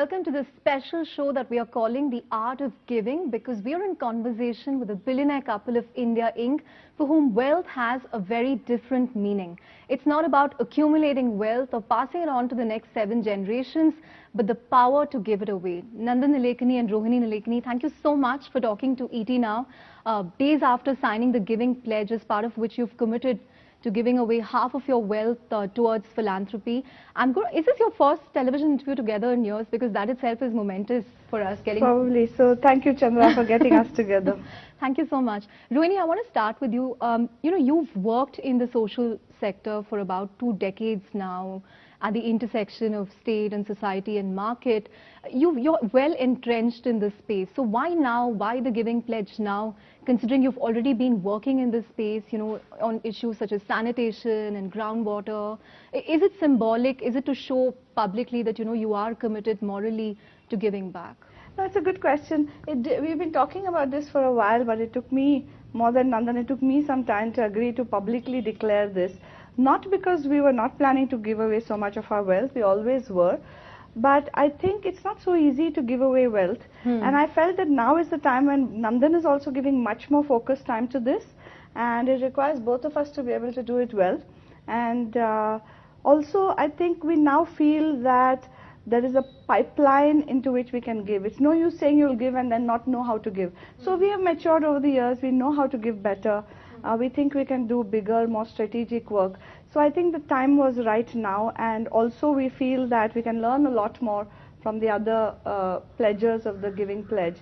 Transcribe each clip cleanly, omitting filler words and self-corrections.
welcome to this special show that we are calling The Art of Giving, because we are in conversation with a billionaire couple of India Inc. for whom wealth has a very different meaning. It's not about accumulating wealth or passing it on to the next 7 generations, but the power to give it away. Nandan Nilekani and Rohini Nilekani, thank you so much for talking to ET Now. Days after signing the Giving Pledge, as part of which you've committed to giving away half of your wealth towards philanthropy. Is this your first television interview together in years? Because that itself is momentous for us. Probably. So thank you, Chandra, for getting us together. Thank you so much. Rohini, I want to start with you. You've worked in the social sector for about 2 decades now, at the intersection of state and society and market. You're well entrenched in this space. So why now? Why the Giving Pledge now, considering you've already been working in this space, on issues such as sanitation and groundwater? Is it symbolic? Is it to show publicly that, you are committed morally to giving back? That's a good question. We've been talking about this for a while, but it took me more than Nandan. It took me some time to agree to publicly declare this. Not because we were not planning to give away so much of our wealth, we always were. But I think it's not so easy to give away wealth. And I felt that now is the time when Nandan is also giving much more focused time to this. And it requires both of us to be able to do it well. And also, I think we now feel that there is a pipeline into which we can give. It's no use saying you'll give and then not know how to give. So we have matured over the years. We know how to give better. We think we can do bigger, more strategic work. So I think the time was right now, and also we feel that we can learn a lot more from the other pledgers of the Giving Pledge.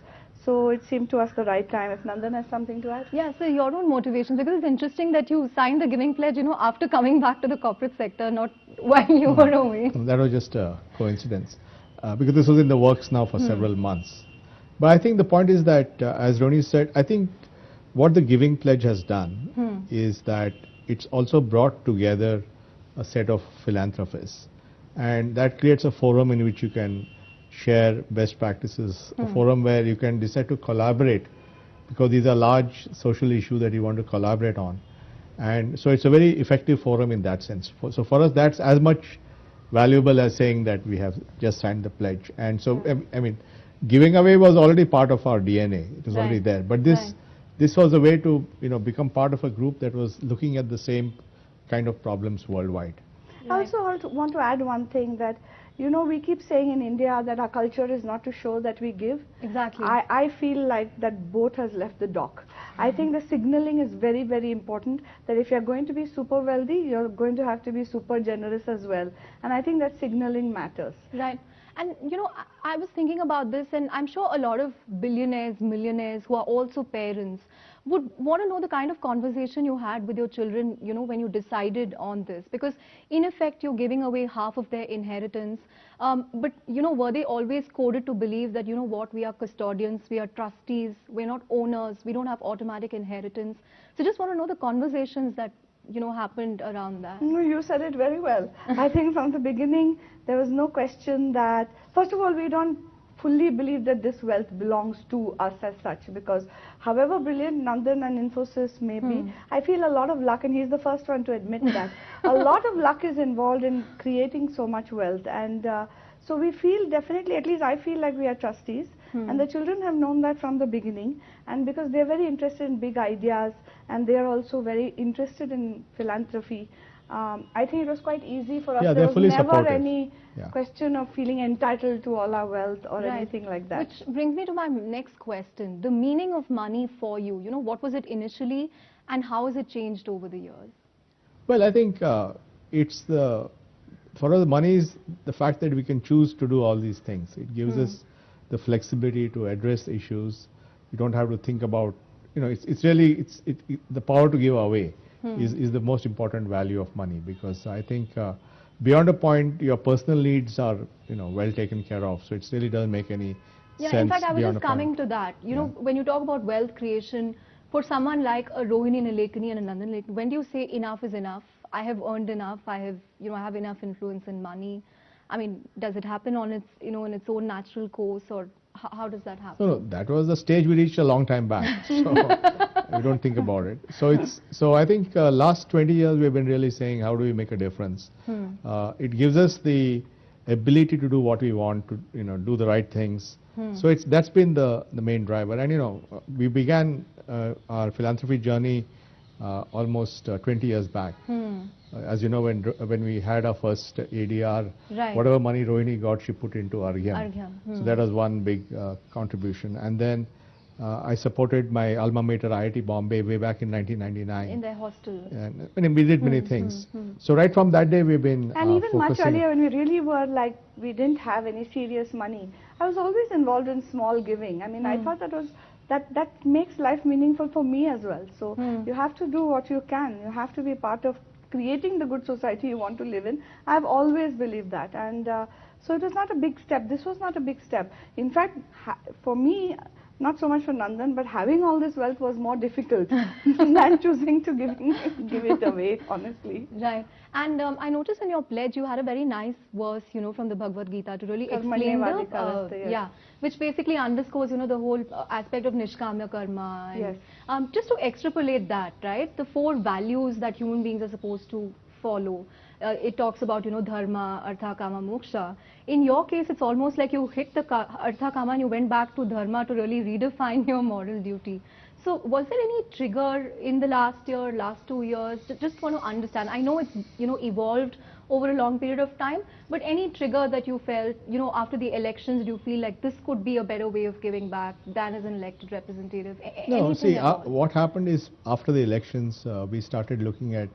So it seemed to us the right time. If Nandan has something to add? Yeah, so your own motivations, because it's interesting that you signed the Giving Pledge, after coming back to the corporate sector, not while you were away. That was just a coincidence, because this was in the works now for several months. But I think the point is that, as Rohini said, I think what the Giving Pledge has done is that it's also brought together a set of philanthropists, and that creates a forum in which you can share best practices, a forum where you can decide to collaborate, because these are large social issues that you want to collaborate on. And so it's a very effective forum in that sense. So for us, that's as much valuable as saying that we have just signed the pledge. And so, I mean, giving away was already part of our DNA. It was already there. But this was a way to, become part of a group that was looking at the same kind of problems worldwide. I also want to add one thing, that we keep saying in India that our culture is not to show that we give. Exactly. I feel like that boat has left the dock. I think the signaling is very, very important, that if you're going to be super wealthy, you're going to have to be super generous as well. And I think that signaling matters. Right. And, I was thinking about this, and I'm sure a lot of billionaires, millionaires who are also parents would want to know the kind of conversation you had with your children, when you decided on this. Because, in effect, you're giving away half of their inheritance. But, were they always coded to believe that, we are custodians, we are trustees, we're not owners, we don't have automatic inheritance? So just want to know the conversations that happened around that. No, you said it very well. I think from the beginning, there was no question that, first of all, we don't fully believe that this wealth belongs to us as such, because however brilliant Nandan and Infosys may be, I feel a lot of luck, and he's the first one to admit that. A lot of luck is involved in creating so much wealth, and so we feel definitely, at least I feel like we are trustees, and the children have known that from the beginning, and because they're very interested in big ideas, and they are also very interested in philanthropy, I think it was quite easy for us. Yeah, there was never supportive. Any question of feeling entitled to all our wealth or anything like that. Which brings me to my next question. The meaning of money for you, what was it initially, and how has it changed over the years? Well, I think for us, money is the fact that we can choose to do all these things. It gives us the flexibility to address issues. You don't have to think about, it's really, the power to give away is the most important value of money, because I think beyond a point, your personal needs are, well taken care of. So it really doesn't make any sense. In fact, I was just coming point. to that. When you talk about wealth creation, for someone like a Rohini Nilekani and a Nandan Nilekani, when do you say enough is enough? I have earned enough. I have, I have enough influence in money. I mean, does it happen on its, in its own natural course, or how does that happen? No, that was the stage we reached a long time back. So we don't think about it. So I think last 20 years we've been really saying, how do we make a difference? It gives us the ability to do what we want to, do the right things. So that's been the main driver. And we began our philanthropy journey almost 20 years back. As you know, when we had our first ADR, Right. whatever money Rohini got, she put into Argyam. Argyam. So that was one big contribution. And then I supported my alma mater, IIT Bombay, way back in 1999. In their hostel. And we did many things. So right from that day, we've been And even much focusing. earlier, when we really were like, we didn't have any serious money, I was always involved in small giving. I mean, I thought that makes life meaningful for me as well. So you have to do what you can. You have to be part of creating the good society you want to live in. I've always believed that. And so it was not a big step. This was not a big step. In fact, for me, not so much for Nandan, but having all this wealth was more difficult than choosing to give it away, honestly. Right. And I noticed in your pledge you had a very nice verse, from the Bhagavad Gita to really explain which basically underscores, the whole aspect of Nishkamya Karma. And, Yes. Just to extrapolate that, right, the 4 values that human beings are supposed to follow. It talks about, dharma, artha, kama, moksha. In your case, it's almost like you hit the artha, kama and you went back to dharma to really redefine your moral duty. So was there any trigger in the last year, last 2 years? Just want to understand. I know it's, evolved over a long period of time, but any trigger that you felt, after the elections, do you feel like this could be a better way of giving back than as an elected representative? No, see, what happened is after the elections, we started looking at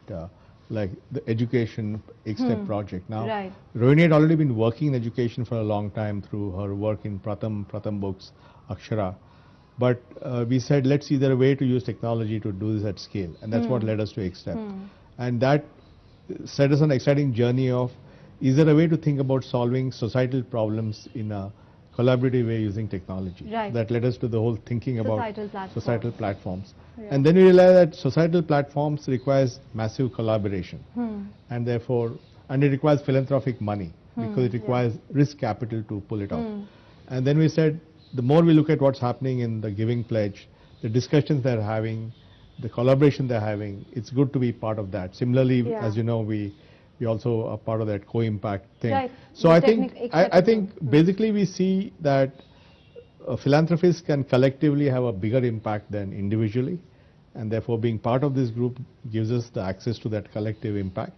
like the education X-Step project. Now, Right. Rohini had already been working in education for a long time through her work in Pratham Books, Akshara. But we said, let's see there a way to use technology to do this at scale. And that's what led us to X-Step. And that set us on an exciting journey of, is there a way to think about solving societal problems in a collaborative way using technology? Right. That led us to the whole thinking about Societal platforms. And then we realized that societal platforms requires massive collaboration. And therefore, and it requires philanthropic money because it requires risk capital to pull it off. And then we said, the more we look at what's happening in the Giving Pledge, the discussions they're having, the collaboration they're having, it's good to be part of that. Similarly, as you know, we also are part of that co-impact thing. Right. So I think basically we see that philanthropists can collectively have a bigger impact than individually, and therefore being part of this group gives us the access to that collective impact.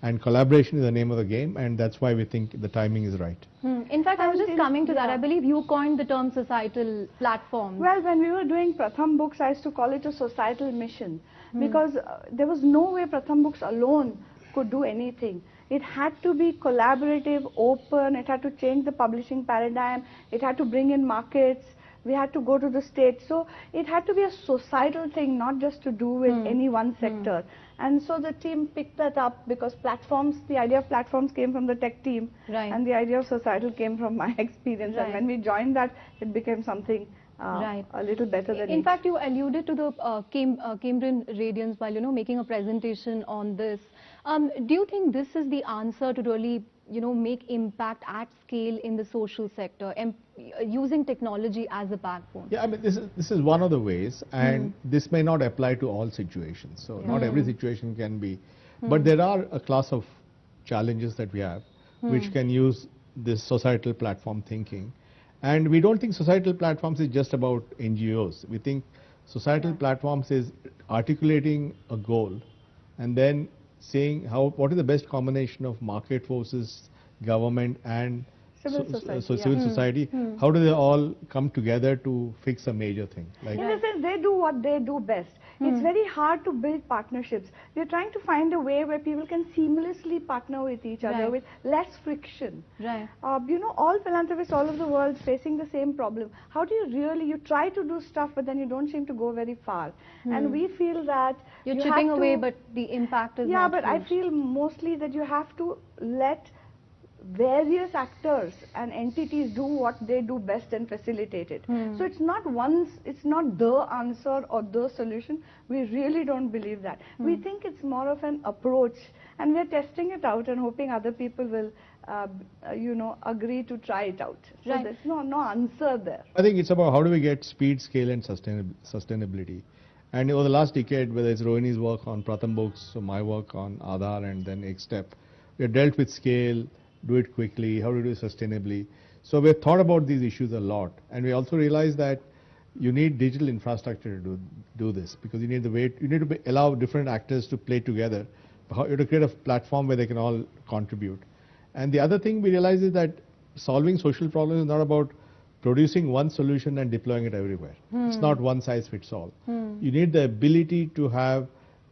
And collaboration is the name of the game, and that's why we think the timing is right. In fact, I was just coming to that. I believe you coined the term societal platform. Well, when we were doing Pratham Books, I used to call it a societal mission because there was no way Pratham Books alone could do anything. It had to be collaborative, open, it had to change the publishing paradigm, it had to bring in markets, we had to go to the states. So it had to be a societal thing, not just to do with any one sector. And so the team picked that up because platforms, the idea of platforms came from the tech team, and the idea of societal came from my experience. And when we joined that, it became something a little better than In fact, you alluded to the Cambrian Radiance while, making a presentation on this. Do you think this is the answer to really, make impact at scale in the social sector and using technology as a backbone? Yeah, I mean, this is one of the ways, and this may not apply to all situations. So not every situation can be, but there are a class of challenges that we have which can use this societal platform thinking. And we don't think societal platforms is just about NGOs. We think societal platforms is articulating a goal and then saying what is the best combination of market forces, government and civil society. Civil society, how do they all come together to fix a major thing? Like in a sense, they do what they do best. It's very hard to build partnerships. We're trying to find a way where people can seamlessly partner with each other with less friction. Right. All philanthropists all over the world facing the same problem. How do you try to do stuff, but then you don't seem to go very far. And we feel that you're chipping away, but the impact is not but huge. I feel mostly that you have to let various actors and entities do what they do best and facilitate it. So it's not the answer or the solution. We really don't believe that. We think it's more of an approach, and we're testing it out and hoping other people will agree to try it out. So there's no answer there. I think it's about how do we get speed, scale and sustainability. And over the last decade, whether it's Rohini's work on Pratham Books or my work on Aadhaar and then X-Step, we have dealt with scale, do it quickly, how to do it sustainably. So we have thought about these issues a lot, and we also realized that you need digital infrastructure to do this, because you need to allow different actors to play together. You have to create a platform where they can all contribute. And the other thing we realize is that solving social problems is not about producing one solution and deploying it everywhere. It's not one size fits all. You need the ability to have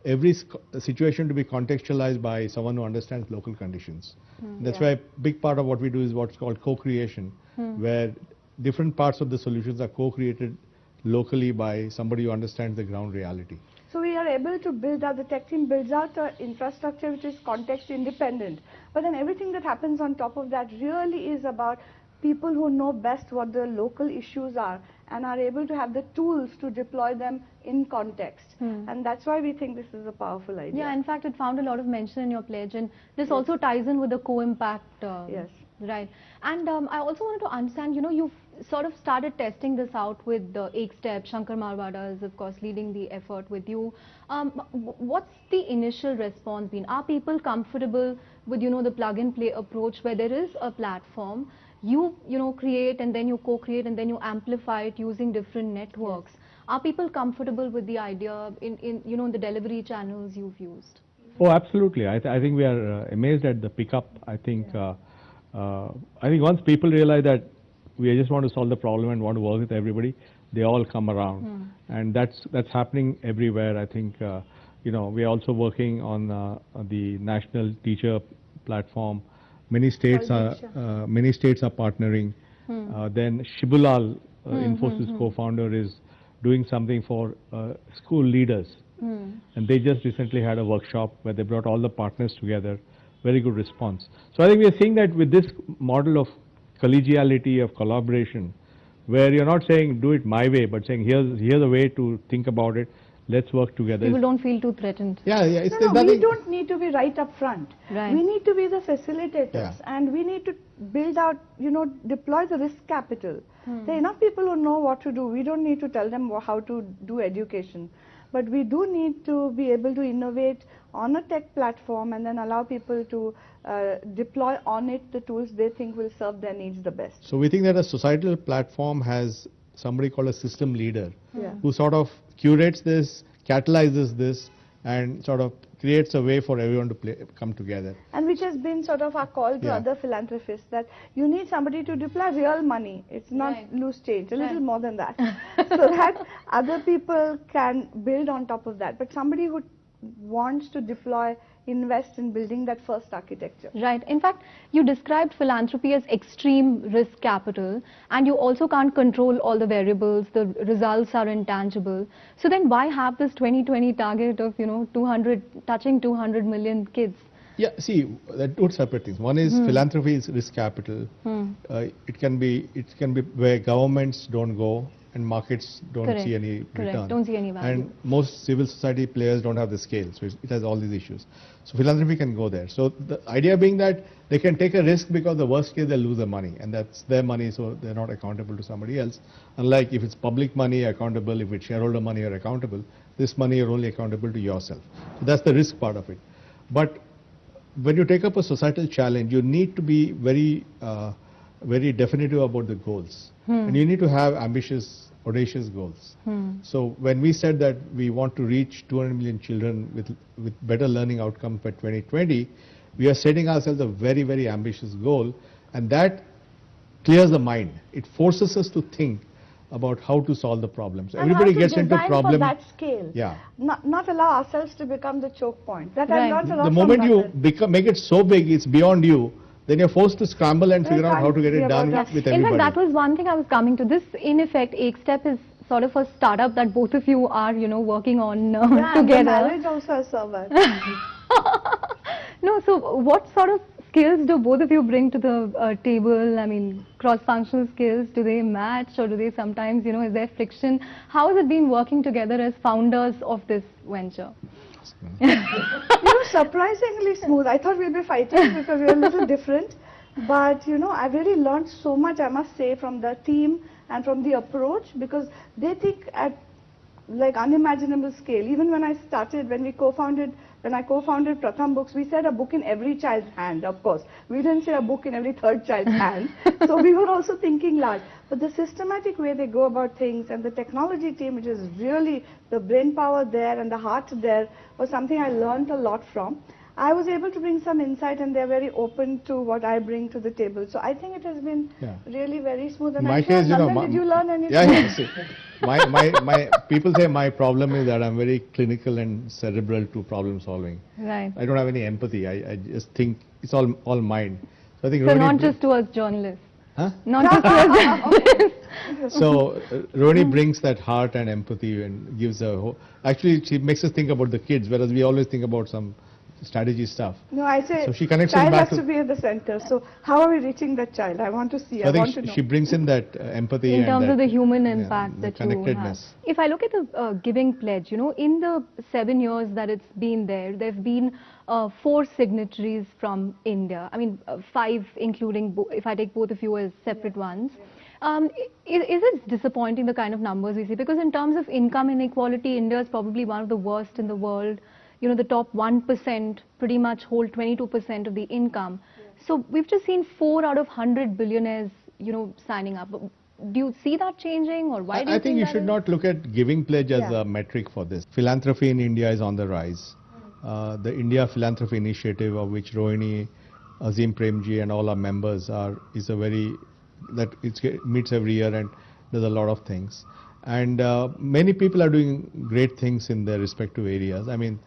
every situation to be contextualized by someone who understands local conditions. That's why a big part of what we do is what's called co-creation, where different parts of the solutions are co-created locally by somebody who understands the ground reality. So we are able to build out, the tech team builds out an infrastructure which is context independent. But then everything that happens on top of that really is about people who know best what the local issues are and are able to have the tools to deploy them in context. And that's why we think this is a powerful idea. Yeah, in fact, it found a lot of mention in your pledge, and this also ties in with the co-impact. Yes. Right. And I also wanted to understand, you've sort of started testing this out with the Ek Step. Shankar Marwada is, of course, leading the effort with you. What's the initial response been? Are people comfortable with, the plug-and-play approach where there is a platform, you create and then you co-create and then you amplify it using different networks? Yes. Are people comfortable with the idea in the delivery channels you've used? Oh, absolutely. I think we are amazed at the pickup. I think once people realize that we just want to solve the problem and want to work with everybody, they all come around, and that's happening everywhere. I think we are also working on the national teacher platform. Many states are partnering. Then Shibulal, Infosys co-founder, is doing something for school leaders. And they just recently had a workshop where they brought all the partners together. Very good response. So I think we are seeing that with this model of collegiality, of collaboration, where you're not saying do it my way, but saying here's a way to think about it. Let's work together. People don't feel too threatened. Yeah. We don't need to be right up front. Right. We need to be the facilitators, and we need to build out, deploy the risk capital. There are enough people who know what to do. We don't need to tell them how to do education. But we do need to be able to innovate on a tech platform and then allow people to deploy on it the tools they think will serve their needs the best. So we think that a societal platform has somebody called a system leader who sort of curates this, catalyzes this, and sort of creates a way for everyone to come together. And which has been sort of our call to other philanthropists, that you need somebody to deploy real money. It's not loose change, a little more than that. So that other people can build on top of that. But somebody who wants to deploy, invest in building that first architecture. Right. In fact, you described philanthropy as extreme risk capital, and you also can't control all the variables. The results are intangible. So then why have this 2020 target of, touching 200 million kids? Yeah, see, there are two separate things. One is philanthropy is risk capital. It can be where governments don't go and markets don't see any return. Don't see any value. And most civil society players don't have the scale, so it has all these issues. So philanthropy can go there. So the idea being that they can take a risk because the worst case they'll lose their money, and that's their money, so they're not accountable to somebody else. Unlike if it's public money, accountable. If it's shareholder money, you're accountable. This money, you're only accountable to yourself. So that's the risk part of it. But when you take up a societal challenge, you need to be very definitive about the goals. And you need to have ambitious, audacious goals. So when we said that we want to reach 200 million children with better learning outcomes by 2020, we are setting ourselves a very, very ambitious goal, and that clears the mind. It forces us to think about how to solve the problems. And everybody how to gets into problem. For that scale. Yeah. Not allow ourselves to become the choke point. That I've learned a lot The from moment you Nandan. make it so big, it's beyond you, then you're forced to scramble and figure out how to get it done with everybody. In fact, that was one thing I was coming to. This, in effect, Ek Step is sort of a startup that both of you are, working on together. And the marriage also has survived. No, so what sort of skills do both of you bring to the table? I mean, cross-functional skills, do they match, or do they sometimes, is there friction? How has it been working together as founders of this venture? Surprisingly smooth. I thought we'd be fighting because we're a little different. But, I've really learned so much, I must say, from the team and from the approach, because they think at like unimaginable scale. Even when I started, when we co-founded When I co-founded Pratham Books, we said a book in every child's hand, of course. We didn't say a book in every third child's hand. So we were also thinking large. But the systematic way they go about things and the technology team, which is really the brain power there and the heart there, was something I learned a lot from. I was able to bring some insight, and they're very open to what I bring to the table. So I think it has been really very smooth. And My I'm sure, case, you know, Nandan, did you learn anything? Yeah. See, my people say my problem is that I'm very clinical and cerebral to problem solving. Right. I don't have any empathy. I just think it's all mind. So I think So Rohini not just towards journalists. Huh? Not just towards journalists. So Rohini brings that heart and empathy and gives a actually she makes us think about the kids, whereas we always think about some strategy stuff. No, I say So she connects us child back has to be at the center. So how are we reaching that child? I want to see. I I want think to know. she brings in that empathy In and terms that, of the human yeah, impact the that you have. connectedness. If I look at the giving pledge, you know, in the 7 years that it's been there have been 4 signatories from India. I mean, 5 including, if I take both of you as separate ones. Is it disappointing, the kind of numbers we see? Because in terms of income inequality, India is probably one of the worst in the world. You know, the top 1% pretty much hold 22% of the income. So we've just seen 4 out of 100 billionaires, you know, signing up. Do you see that changing, or why do you I think you should is? not look at giving pledge as a metric for this. Philanthropy in India is on the rise. The India Philanthropy Initiative, of which Rohini, Azim Premji and all our members is a very, that it meets every year and does a lot of things. And many people are doing great things in their respective areas. I mean,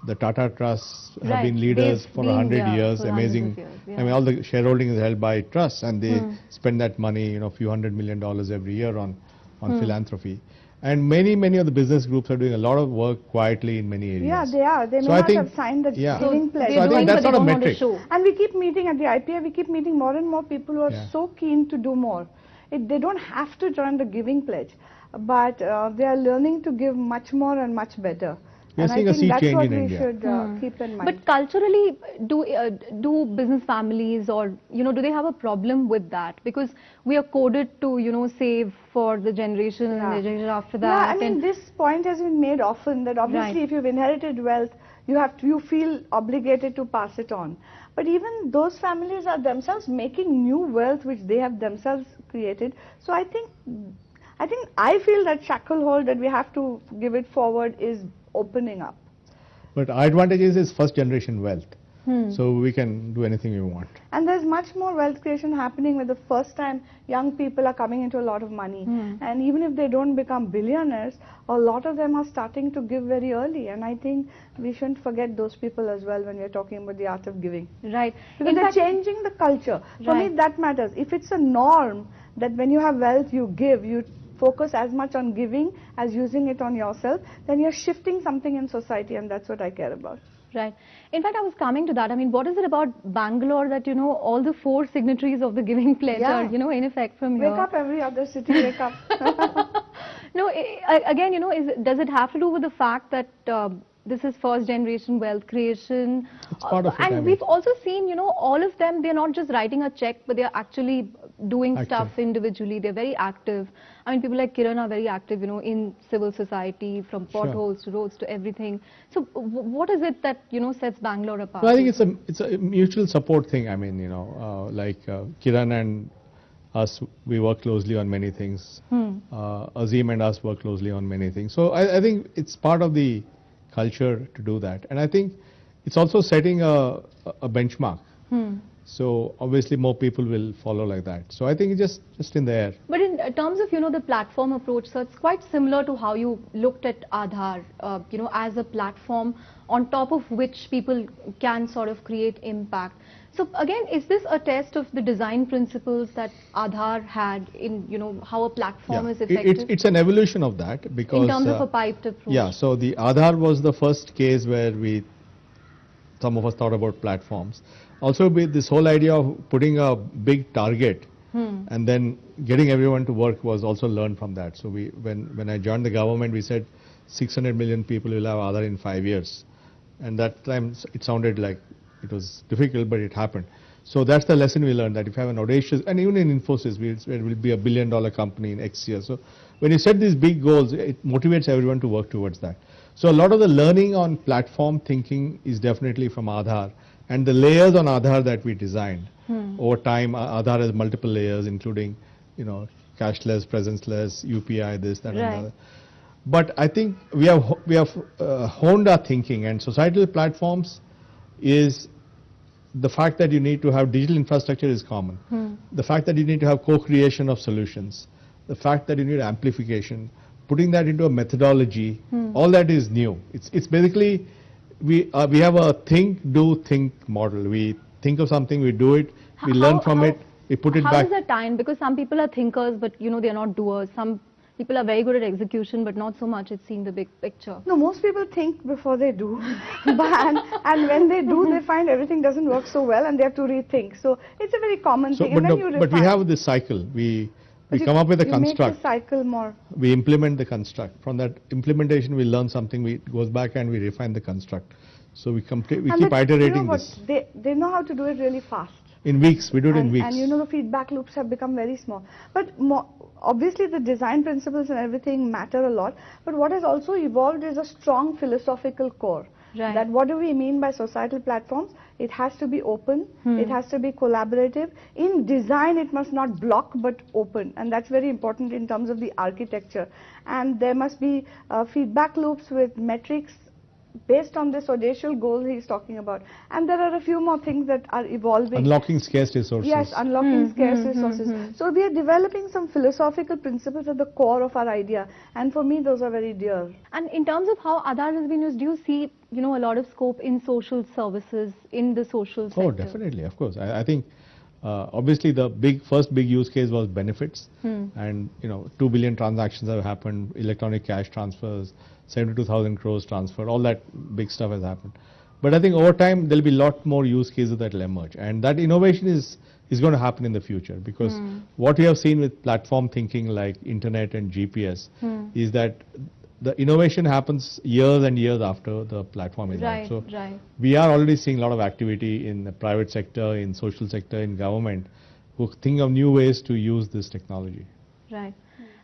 the Tata Trusts have been leaders for 100 years, amazing. I mean, all the shareholding is held by trusts, and they spend that money, you know, few $100 million every year on philanthropy. And many of the business groups are doing a lot of work quietly in many areas. Yeah, they are. They may not have signed the giving pledge. So I think that's not a metric. And we keep meeting at the IPA, we keep meeting more and more people who are so keen to do more. They don't have to join the giving pledge, but they are learning to give much more and much better. We are seeing a sea change in India. That's what we should keep in mind. But culturally, do business families, or, you know, do they have a problem with that? Because we are coded to, you know, save for the generation and the generation after that. Yeah, I mean, this point has been made often, that obviously if you've inherited wealth, you feel obligated to pass it on. But even those families are themselves making new wealth which they have themselves created. So I feel that shacklehold that we have to give it forward is opening up. But our advantage is first generation wealth. So we can do anything we want. And there's much more wealth creation happening where the first time young people are coming into a lot of money. And even if they don't become billionaires, a lot of them are starting to give very early. And I think we shouldn't forget those people as well when we're talking about the art of giving. Right. Because they're changing the culture. For me, that matters. If it's a norm that when you have wealth, you give, you focus as much on giving as using it on yourself, then you're shifting something in society, and that's what I care about. Right. In fact, I was coming to that. I mean, what is it about Bangalore that, you know, all the 4 signatories of the Giving Pledge are, you know, in effect from here? Wake up, every other city, wake up. No, again, you know, does it have to do with the fact that this is first generation wealth creation? It's part of it, and we've also seen, you know, all of them, they're not just writing a check, but they're actually doing stuff individually. They're very active. I mean, people like Kiran are very active, you know, in civil society, from potholes to roads to everything. So what is it that, you know, sets Bangalore apart? Well, I think it's a mutual support thing. I mean, you know, like Kiran and us, we work closely on many things. Azim and us work closely on many things. So I think it's part of the culture to do that. And I think it's also setting a benchmark. So obviously more people will follow like that. So I think it's just in the air. But in terms of, you know, the platform approach, so it's quite similar to how you looked at Aadhaar, you know, as a platform on top of which people can sort of create impact. So again, is this a test of the design principles that Aadhaar had in, you know, how a platform is effective? It's an evolution of that, because in terms of a piped approach. Yeah, so the Aadhaar was the first case where some of us thought about platforms. Also with this whole idea of putting a big target and then getting everyone to work was also learned from that. So when I joined the government, we said 600 million people will have Aadhaar in 5 years. And that time it sounded like it was difficult, but it happened. So that's the lesson we learned, that if you have an audacious, and even in Infosys, it will be $1 billion company in X years. So when you set these big goals, it motivates everyone to work towards that. So a lot of the learning on platform thinking is definitely from Aadhaar, and the layers on Aadhaar that we designed. Over time, Aadhaar has multiple layers, including, cashless, presenceless, UPI, this, that, and Right. another. But I think we have honed our thinking, and societal platforms is the fact that you need to have digital infrastructure is common. The fact that you need to have co-creation of solutions, the fact that you need amplification, putting that into a methodology, all that is new. It's basically we have a think model. We think of something, we do it, we learn from it, we put it How back. is that time? Because some people are thinkers, but they are not doers. Some people are very good at execution, but not so much at seeing the big picture. No, most people think before they do, and when they do, they find everything doesn't work so well, and they have to rethink. So it's a very common So, thing. but, And then no, you but we refine. have this cycle. We But come up with a you construct. make the cycle more. We implement the construct. From that implementation, we learn something. We goes back and we refine the construct. So we And keep that- iterating what? this. They know how to do it really fast. In weeks, we do it in And weeks. the feedback loops have become very small. But obviously the design principles and everything matter a lot. But what has also evolved is a strong philosophical core. Right. That what do we mean by societal platforms? It has to be open. It has to be collaborative. In design, it must not block but open. And that's very important in terms of the architecture. And there must be feedback loops with metrics based on this audacious goal he's talking about. And there are a few more things that are evolving. Unlocking scarce resources. Yes, unlocking scarce resources. So we are developing some philosophical principles at the core of our idea. And for me, those are very dear. And in terms of how Aadhaar has been used, do you see, a lot of scope in social services, in the social sector? Oh, definitely, of course. I think obviously the first big use case was benefits, and 2 billion transactions have happened, electronic cash transfers, 72,000 crores transferred, all that big stuff has happened. But I think over time there will be a lot more use cases that will emerge, and that innovation is going to happen in the future, because what we have seen with platform thinking like internet and GPS is that the innovation happens years and years after the platform is out. So Right. we are already seeing a lot of activity in the private sector, in social sector, in government, who think of new ways to use this technology. Right.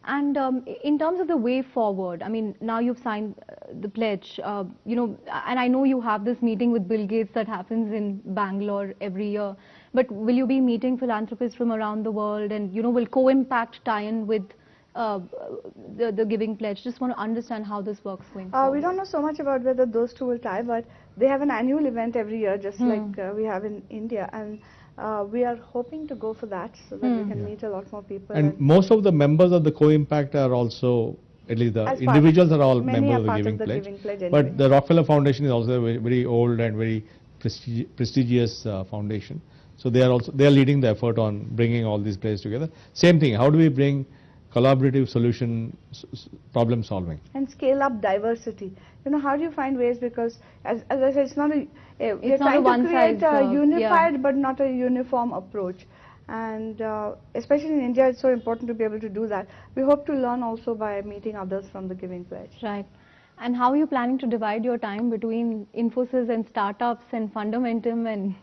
And in terms of the way forward, I mean, now you've signed the pledge, and I know you have this meeting with Bill Gates that happens in Bangalore every year, but will you be meeting philanthropists from around the world, and, will Co-Impact tie in with the Giving Pledge? Just want to understand how this works going forward. We don't know so much about whether those two will tie, but they have an annual event every year, just like we have in India. And we are hoping to go for that so that we can meet a lot more people. And most of the members of the Co-Impact are also, at least the As part- individuals are all many members are of the part of Giving the Pledge. Giving Pledge anyway. But the Rockefeller Foundation is also a very, very old and very prestigious foundation. So they are leading the effort on bringing all these players together. Same thing, how do we bring collaborative solution problem solving? And scale up diversity. How do you find ways, because as I said, it's not a, we're not a trying to create a one-size, unified but not a uniform approach. And especially in India, it's so important to be able to do that. We hope to learn also by meeting others from the Giving Pledge. Right. And how are you planning to divide your time between Infosys and startups and Fundamentum and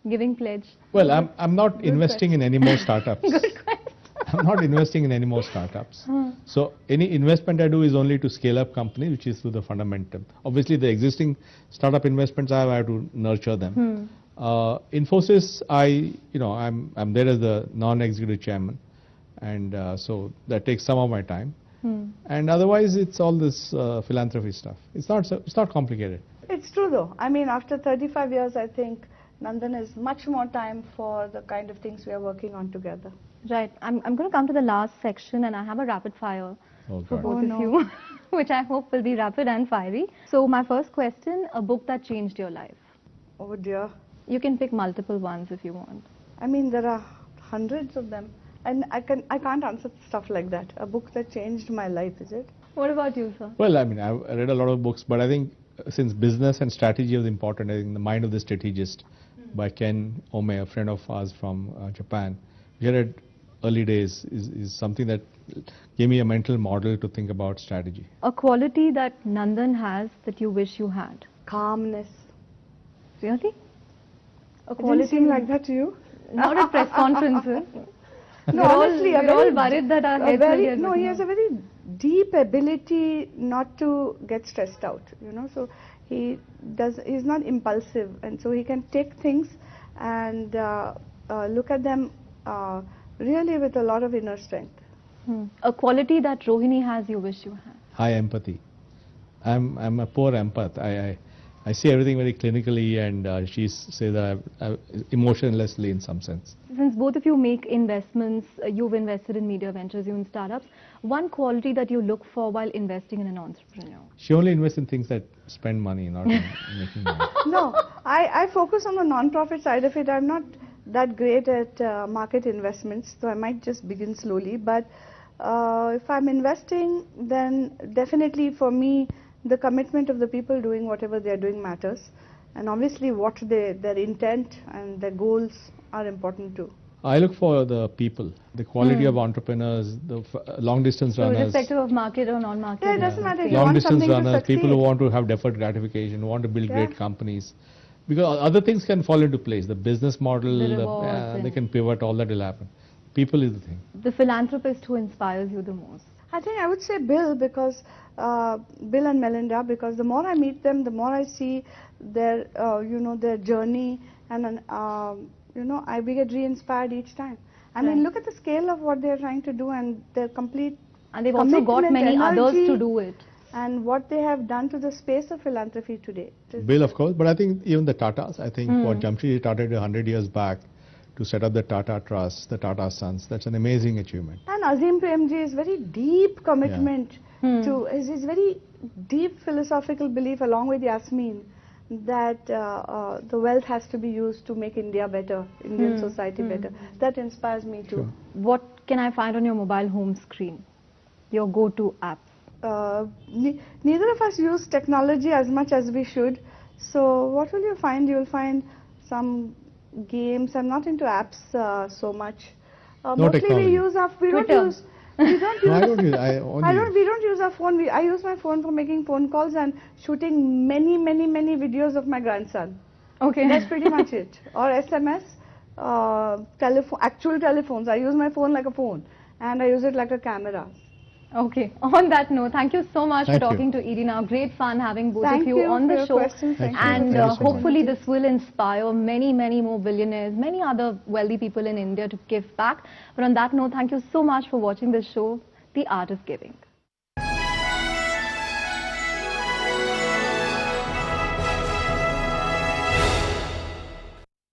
Giving Pledge? Well, I'm not investing in any more startups. Good question. I'm not investing in any more startups. So any investment I do is only to scale up companies, which is through the Fundamentum. Obviously, the existing startup investments I have to nurture them. Infosys, I'm there as the non-executive chairman, and so that takes some of my time. And otherwise, it's all this philanthropy stuff. It's not complicated. It's true though. I mean, after 35 years, I think Nandan has much more time for the kind of things we are working on together. Right. I'm going to come to the last section, and I have a rapid fire Oh, for God. both Oh, of no. you, which I hope will be rapid and fiery. So my first question, a book that changed your life. Oh dear. You can pick multiple ones if you want. I mean, there are hundreds of them. And I can't answer stuff like that. A book that changed my life, is it? What about you, sir? Well, I mean, I've read a lot of books, but I think since business and strategy was important, I think The Mind of the Strategist by Ken Ome, a friend of ours from Japan, we read early days, is something that gave me a mental model to think about strategy. A quality that Nandan has that you wish you had. Calmness. Really? A It didn't seem like that to you? Not at press conferences. No, We're all- honestly, we're all worried that our heads will get no, he has a very deep ability not to get stressed out, so he's not impulsive, and so he can take things and look at them really with a lot of inner strength. A quality that Rohini has you wish you had? High empathy. I'm a poor empath. I see everything very clinically, and she says that I'm emotionlessly in some sense. Since both of you make investments, you've invested in media ventures, you in startups, one quality that you look for while investing in an entrepreneur? She only invests in things that spend money, not in making money. No, I focus on the non-profit side of it. I'm not that great at market investments, so I might just begin slowly. But if I'm investing, then definitely for me, the commitment of the people doing whatever they're doing matters. And obviously what their intent and their goals are important too. I look for the people, the quality of entrepreneurs, the long distance So runners. irrespective of market or non-market? Yeah, it doesn't matter. You Long want distance something to runners, people who succeed. want to have deferred gratification, who want to build Yeah. great companies. Because other things can fall into place. The business model, The rewards they and- can pivot, all that will happen. People is the thing. The philanthropist who inspires you the most? I think I would say Bill, because Bill and Melinda, because the more I meet them, the more I see their their journey, and we get re-inspired each time. I mean, Right. look at the scale of what they're trying to do and their complete And they've also got commitment, many others to energy, do it. and what they have done to the space of philanthropy today. It is- Bill, of course, but I think even the Tatas, I think what Jamshedji started 100 years back to set up the Tata Trust, the Tata Sons, that's an amazing achievement. And Azim Premji is very deep commitment to his very deep philosophical belief, along with Yasmin, that the wealth has to be used to make India better, Indian society better. That inspires me too. Sure. What can I find on your mobile home screen? Your go-to apps? Neither of us use technology as much as we should. So what will you find? You will find some games. I'm not into apps so much. Mostly technology. we use our. We don't Twitter. use. We don't use. No, I don't use, I only We don't use our phone. I use my phone for making phone calls and shooting many videos of my grandson. Okay. That's pretty much it. Or SMS, actual telephones. I use my phone like a phone, and I use it like a camera. Okay. On that note, thank you so much Thank for you. talking to Edie. Now, great fun having both Thank of you on for the your show. questions. Thank you. And Thank you so much. hopefully this will inspire many more billionaires, many other wealthy people in India to give back. But on that note, thank you so much for watching this show, The Art of Giving.